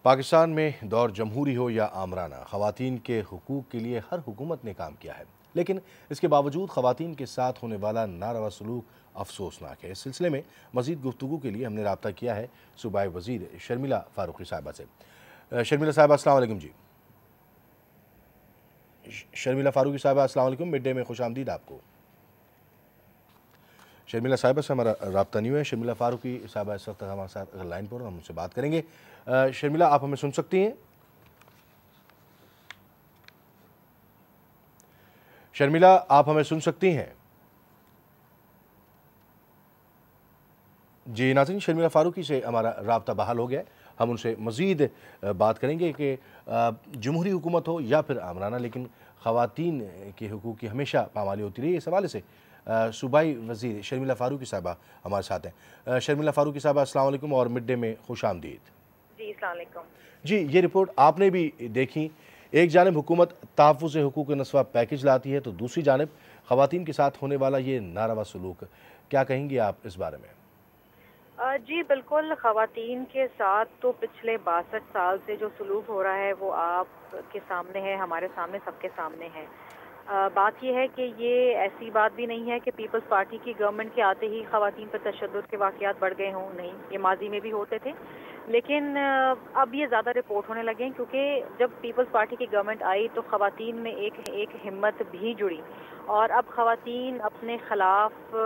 पाकिस्तान में दौर जमहूरी हो या आमराना, ख़वातीन के हुकूक़ के लिए हर हुकूमत ने काम किया है, लेकिन इसके बावजूद ख़वातीन के साथ होने वाला नारवा सलूक अफसोसनाक है। इस सिलसिले में मज़ीद गुफ्तगू के लिए हमने रब्ता किया है सूबाई वज़ीर शर्मिला फ़ारूक़ी साहिबा से। शर्मिला साहिबा अस्सलाम वालेकुम जी। शर्मिला फ़ारूक़ी साहिबा अस्सलाम वालेकुम, मिड डे में खुश आमदीद आपको। शर्मिला साहिबा से हमारा रब्ता नहीं हुआ है। शर्मिला फ़ारूक़ी साहिबा इस वक्त हमारे साथ लाइन पर, हम उनसे बात करेंगे। शर्मिला, आप हमें सुन सकती हैं? शर्मिला, आप हमें सुन सकती हैं? जी नाज़रीन, शर्मिला फ़ारूक़ी से हमारा रब्ता बहाल हो गया है। हम उनसे मज़ीद बात करेंगे कि जमहूरी हुकूमत हो या फिर आमराना, लेकिन ख़वातीन के हुकूक़ की हमेशा पामाली होती रही। इस हवाले से सूबाई वज़ीर शर्मिला फ़ारूक़ी साहिबा हमारे साथ हैं। शर्मिला फ़ारूक़ी साहिबा अस्सलाम वालेकुम और मिड डे में खुश आमदीद। जी अस्सलाम वालेकुम। जी, ये रिपोर्ट आपने भी देखी। एक जानिब हुकूमत तहफ़्फ़ुज़ हुकूक़ नस्वा पैकेज लाती है, तो दूसरी जानिब ख़वातीन के साथ होने वाला ये नारवा सलूक, क्या कहेंगी आप इस बारे में? जी बिल्कुल, ख़वातीन के साथ तो पिछले 62 साल से जो सलूक हो रहा है वो आपके सामने है, हमारे सामने, सबके सामने है। बात यह है कि ये ऐसी बात भी नहीं है कि पीपल्स पार्टी की गवर्नमेंट के आते ही ख़वातीन पर तशद्दुद के वाक़यात बढ़ गए हों, नहीं, ये माजी में भी होते थे। लेकिन अब ये ज़्यादा रिपोर्ट होने लगे हैं, क्योंकि जब पीपल्स पार्टी की गवर्नमेंट आई तो ख़वातीन में एक हिम्मत भी जुड़ी और अब ख़वातीन अपने ख़िलाफ़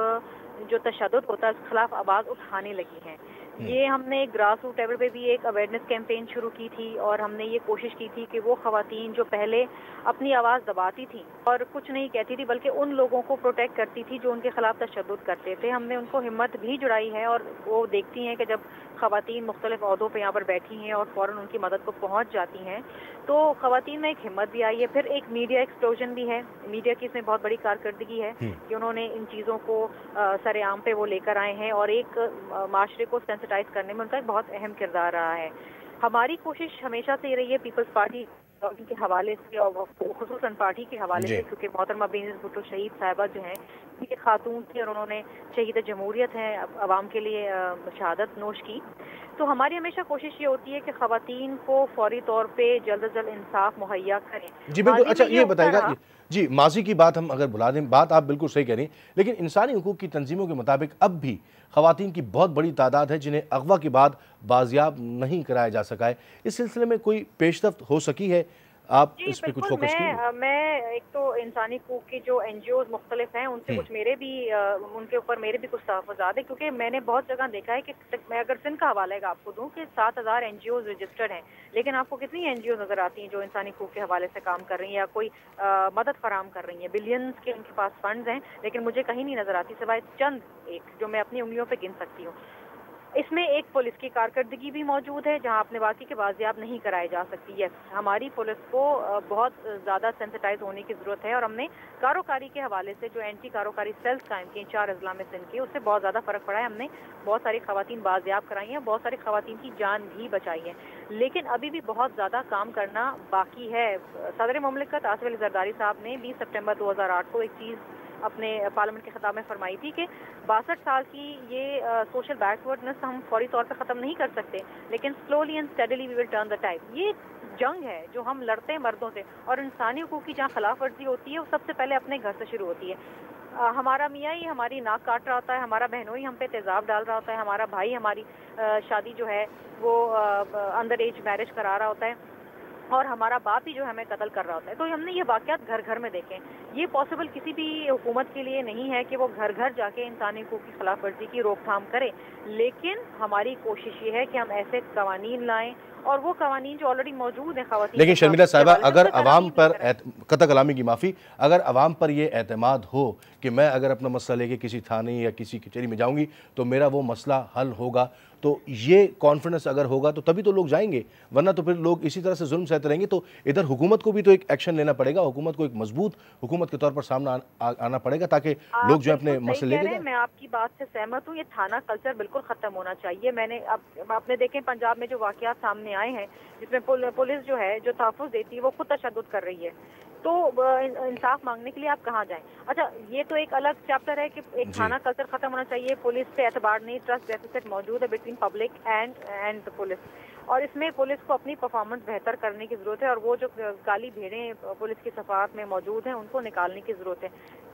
जो तशद्दुद होता है उसके खिलाफ आवाज़ उठाने लगी हैं। ये हमने ग्रास रूट लेवल पे भी एक अवेयरनेस कैंपेन शुरू की थी और हमने ये कोशिश की थी कि वो ख़वातीन जो पहले अपनी आवाज़ दबाती थी और कुछ नहीं कहती थी, बल्कि उन लोगों को प्रोटेक्ट करती थी जो उनके खिलाफ तशद्दुद करते थे, हमने उनको हिम्मत भी जुटाई है। और वो देखती हैं कि जब ख़वातीन मुख्तलिफ ओहदों पर यहाँ पर बैठी हैं और फ़ौरन उनकी मदद को पहुँच जाती हैं, तो ख़वातीन में एक हिम्मत भी आई है। फिर एक मीडिया एक्सप्लोजन भी है, मीडिया की इसमें बहुत बड़ी कारकर्दगी है कि उन्होंने इन चीज़ों को सरेआम पे वो लेकर आए हैं और एक माशरे को सेंसिटाइज करने में उनका एक बहुत अहम किरदार रहा है। हमारी कोशिश हमेशा से ये रही है पीपल्स पार्टी के हवाले से और खुसूसन पार्टी के हवाले से, क्योंकि मोहतरमा बेनज़ीर भुट्टो शहीद साहिबा जो हैं ये खातून थी और उन्होंने शहीद जमहूरियत हैं अवाम के लिए शहादत नोश की। तो हमारी हमेशा कोशिश ये होती है कि ख़वातीन को फौरी तौर पे जल्द अज जल्द इंसाफ मुहैया करें। जी बिल्कुल। अच्छा, ये बताइएगा जी, माजी की बात हम अगर बुला दें, बात आप बिल्कुल सही कह रही हैं, लेकिन इंसानी हुकूक की तंजीमों के मुताबिक अब भी ख़वातीन की बहुत बड़ी तादाद है जिन्हें अगवा के बाद बाजियाब नहीं कराया जा सका है। इस सिलसिले में कोई पेशरफ्त हो सकी है? आप इस पे कुछ फोकस कीजिए। मैं एक तो इंसानी हकूक़ की जो NGOs मुख्तलिफ हैं उनसे कुछ उनके ऊपर मेरे भी कुछ तहफ़्फ़ुज़ात है, क्योंकि मैंने बहुत जगह देखा है कि मैं अगर सिंध का हवाला आपको दूं कि 7000 NGOs रजिस्टर्ड हैं, लेकिन आपको कितनी NGOs नज़र आती हैं जो इंसानी हकूक़ के हवाले से काम कर रही हैं या कोई मदद फराम कर रही हैं। बिलियंस के उनके पास फंड्स हैं, लेकिन मुझे कहीं नहीं नज़र आती सिवाय चंद एक जो मैं अपनी उंगलियों पर गिन सकती हूँ। इसमें एक पुलिस की कारकर्दगी भी मौजूद है जहां आपने बात की कि बाजियाब नहीं कराई जा सकती। यस, हमारी पुलिस को बहुत ज़्यादा सेंसिटाइज होने की ज़रूरत है और हमने कारोकारी के हवाले से जो एंटी कारोकारी सेल्स कायम किए 4 अजला में सिंध के, उससे बहुत ज़्यादा फ़र्क पड़ा है। हमने बहुत सारी ख़वातीन बाजियाब कराई हैं, बहुत सारी ख़वातीन की जान भी बचाई है, लेकिन अभी भी बहुत ज़्यादा काम करना बाकी है। सदर मुमलिकत आसिफ अली ज़रदारी साहब ने 20 सितंबर 2008 को एक चीज़ अपने पार्लियामेंट के खिताब में फरमाई थी कि 62 साल की ये सोशल बैकवर्डनेस हम फौरी तौर पर ख़त्म नहीं कर सकते, लेकिन slowly and steadily we will turn the tide. ये जंग है जो हम लड़ते हैं मर्दों से, और इंसानी हुकूक की जहाँ खिलाफ वर्जी होती है वो सबसे पहले अपने घर से शुरू होती है। हमारा मियाँ ही हमारी नाक काट रहा होता है, हमारा बहनोई हम पे तेज़ाब डाल रहा होता है, हमारा भाई हमारी शादी जो है वो अंडर एज मैरिज करा रहा होता है और हमारा बाप ही जो हमें कत्ल कर रहा होता है। तो हमने ये वाक़यात घर घर में देखे। ये पॉसिबल किसी भी हुकूमत के लिए नहीं है कि वो घर घर जाके इंसानी हुकूक की खिलाफ वर्जी की रोकथाम करे, लेकिन हमारी कोशिश ये है कि हम ऐसे कवानीन लाएं और वो कवानीन जो ऑलरेडी मौजूद हैं ख़वातीन। लेकिन शर्मिला साहिबा, अगर अवाम पर कतई कलामी की माफ़ी, अगर अवाम पर ये एतमाद हो कि मैं अगर अपना मसला लेके किसी थाने या किसी कचहरी में जाऊंगी तो मेरा वो मसला हल होगा, तो ये कॉन्फिडेंस अगर होगा तो तभी तो लोग जाएंगे, वरना तो फिर लोग इसी तरह से जुल्म सहते रहेंगे। तो इधर हुकूमत को भी तो एक एक्शन लेना पड़ेगा, हुकूमत को एक मजबूत हुकूमत के तौर पर सामने आना पड़ेगा ताकि लोग जो अपने मसले लेके जाएं। मैं आपकी बात से सहमत हूँ, ये थाना कल्चर बिल्कुल ख़त्म होना चाहिए। मैंने आपने देखे पंजाब में जो वाक़यात सामने आए हैं जिसमें पुलिस जो है जो तहफ़्फ़ुज़ देती है वो खुद तशद्दुद कर रही है। تو انصاف مانگنے کے لیے آپ کہاں جائیں؟ اچھا یہ تو ایک الگ چیپٹر ہے کہ ایک تھانہ کلچر ختم ہونا چاہیے، پولیس پہ اعتبار نہیں، ٹرسٹ ڈیفیسٹ موجود ہے بٹوین پبلک اینڈ پولیس، اور اس میں پولیس کو اپنی پرفارمنس بہتر کرنے کی ضرورت ہے، اور وہ جو کالی بھیڑیں پولیس کی صفحات میں موجود ہیں ان کو نکالنے کی ضرورت ہے۔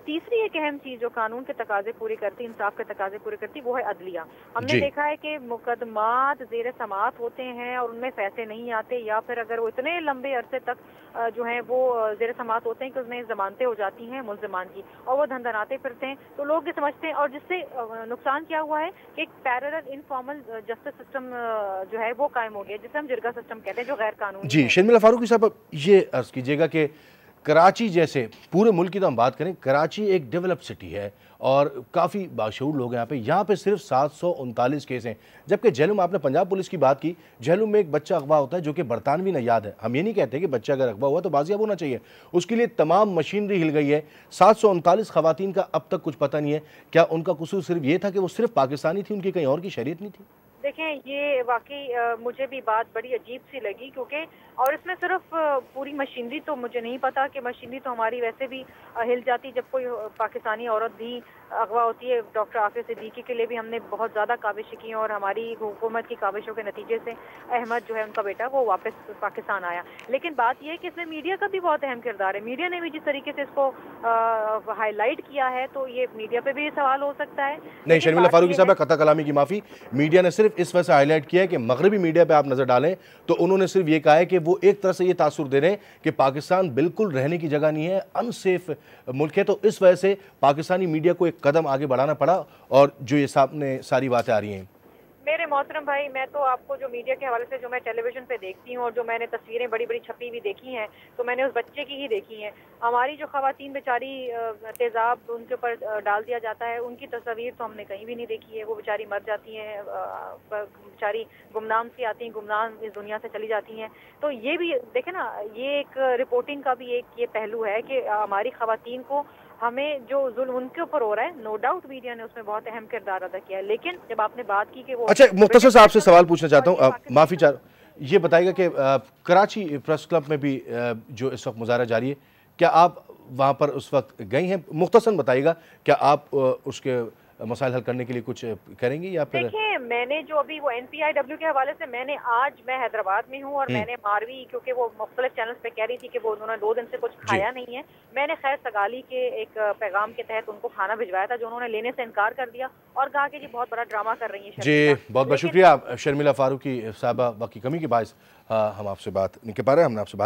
تیسری ایک اہم چیز جو قانون کے تقاضے پورے کرتی، انصاف کے تقاضے پورے کرتی، وہ ہے عدلیہ۔ ہم نے دیکھا ہے کہ مقدمات زیر سماعت ہوتے ہیں اور ان میں فیصلے نہیں آتے، یا پھر اگر وہ اتنے لمبے عرصے تک جو ہیں وہ زیر سماعت ہوتے ہیں کہ اس میں ضمانتیں ہو جاتی ہیں ملزمان کی، اور وہ دھندناتے پھرتے ہیں، تو لوگ یہ سمجھتے ہیں، اور جس سے نقصان کیا ہوا ہے کہ ایک پیرلل انفارمل جسٹس سسٹم جو ہے وہ قائم ہو گیا، جسے ہم جرگہ سسٹم کہتے ہیں، جو غیر قانونی ہے۔ شرمیلا فاروقی صاحب، یہ عرض کیجیے گا کہ کراچی جیسے پورے ملک کی تو ہم بات کریں، کراچی ایک ڈیولپ سٹی ہے اور کافی باشعور لوگ ہیں یہاں پہ صرف 739 کیس ہیں، جبکہ جہلم، آپ نے پنجاب پولیس کی بات کی، جہلم میں ایک بچہ اغوا ہوتا ہے جو کہ برطانوی نژاد ہے۔ ہم یہ نہیں کہتے کہ بچہ اگر اغوا ہوا تو بازیاب ہونا چاہیے، اس کے لیے تمام مشینری ہل گئی ہے۔ 739 خواتین کا اب تک کچھ پتہ نہیں ہے، کیا ان کا قصور صرف یہ تھا کہ وہ صرف پاکستانی تھی، ان کی کہیں اور کی شہریت نہیں تھی؟ دیکھیں یہ واقعی مجھے بھی بات بڑی عجیب سی لگی، کیونکہ اور اس میں صرف پوری مشینری تو مجھے نہیں پتا، کہ مشینری تو ہماری ویسے بھی ہل جاتی جب کوئی پاکستانی عورت بھی اغوا ہوتی ہے۔ ڈاکٹر عافیہ صدیقی کے لیے بھی ہم نے بہت زیادہ کاوشیں کی، اور ہماری حکومت کی کاوشوں کے نتیجے سے احمد جو ہے ان کا بیٹا وہ واپس پاکستان آیا۔ لیکن بات یہ ہے کہ اس میں میڈیا کا بھی بہت اہم کردار ہے، میڈیا نے بھی جس طریقے سے اس کو ہائی لائٹ کیا ہے، تو یہ میڈیا پہ بھی سوال ہو سکتا ہے۔ نہیں شرمیلا فاروقی صاحب، خطا کلامی کی معافی، میڈیا نے صرف اس وجہ سے ہائی لائٹ کیا ہے کہ مغربی میڈیا پہ آپ نظر ڈالیں تو انہوں نے صرف یہ کہا ہے کہ وہ ایک طرح سے یہ تاثر دے رہے ہیں کہ پاکستان بالکل رہنے کی جگہ نہیں ہے، ان سیف ملک ہے، تو اس وجہ سے پاکستانی میڈیا کو ایک قدم آگے بڑھانا پڑا، اور جو یہ سامنے ساری باتیں آ رہی ہیں۔ میرے محترم بھائی، میں تو آپ کو جو میڈیا کے حوالے سے جو میں ٹیلی ویژن پہ دیکھتی ہوں، اور جو میں نے تصویریں بڑی بڑی چھپی ہوئی دیکھی ہیں، تو میں نے اس بچے کی ہی دیکھی ہیں۔ ہماری جو خواتین بیچاری تیزاب ان کے اوپر ڈال دیا جاتا ہے، ان کی تصاویر تو ہم نے کہیں بھی نہیں دیکھی ہے، وہ بیچاری مر جاتی ہیں، بیچاری گمنام سی آتی ہیں، گمنام اس دنیا سے چلی جاتی ہیں۔ تو یہ بھی دیکھیں نا، یہ ایک رپورٹنگ کا بھی ایک یہ پہلو ہے کہ ہماری خواتین کو ہمیں جو ظلم ان کے اوپر ہو رہا ہے، نو ڈاؤٹ میڈیا نے اس میں بہت اہم کردار ادا کیا ہے، لیکن جب آپ نے بات کی کہ وہ اچھا مختصر سے آپ سے سوال پوچھنا چاہتا ہوں، معافی چاہ یہ بتائیے گا کہ کراچی پریس کلب میں بھی جو اس وقت مظاہرہ جاری ہے، کیا آپ وہاں پر اس وقت گئی ہیں؟ مختصر بتائیے گا، کیا آپ اس کے مسائل حل کرنے کے لیے کچھ کریں گی یا پھر؟ دیکھیں میں نے جو ابھی وہ NPIW کے حوالے سے میں حیدرآباد میں ہوں، اور میں نے ماروی، کیونکہ وہ مختلف چینلز پہ کہہ رہی تھی کہ وہ انہوں نے 2 دن سے کچھ کھایا نہیں ہے، میں نے خیر سگالی کے ایک پیغام کے تحت ان کو کھانا بھجوایا تھا، جو انہوں نے لینے سے انکار کر دیا اور کہا کہ جی بہت بڑا ڈرامہ کر رہی ہیں۔ جی بہت بہت شکریہ شرمیلا فاروقی صاحبہ، وقت کی کمی کے باعث ہم آپ سے بات نہیں کر پا رہے، ہم نے آپ سے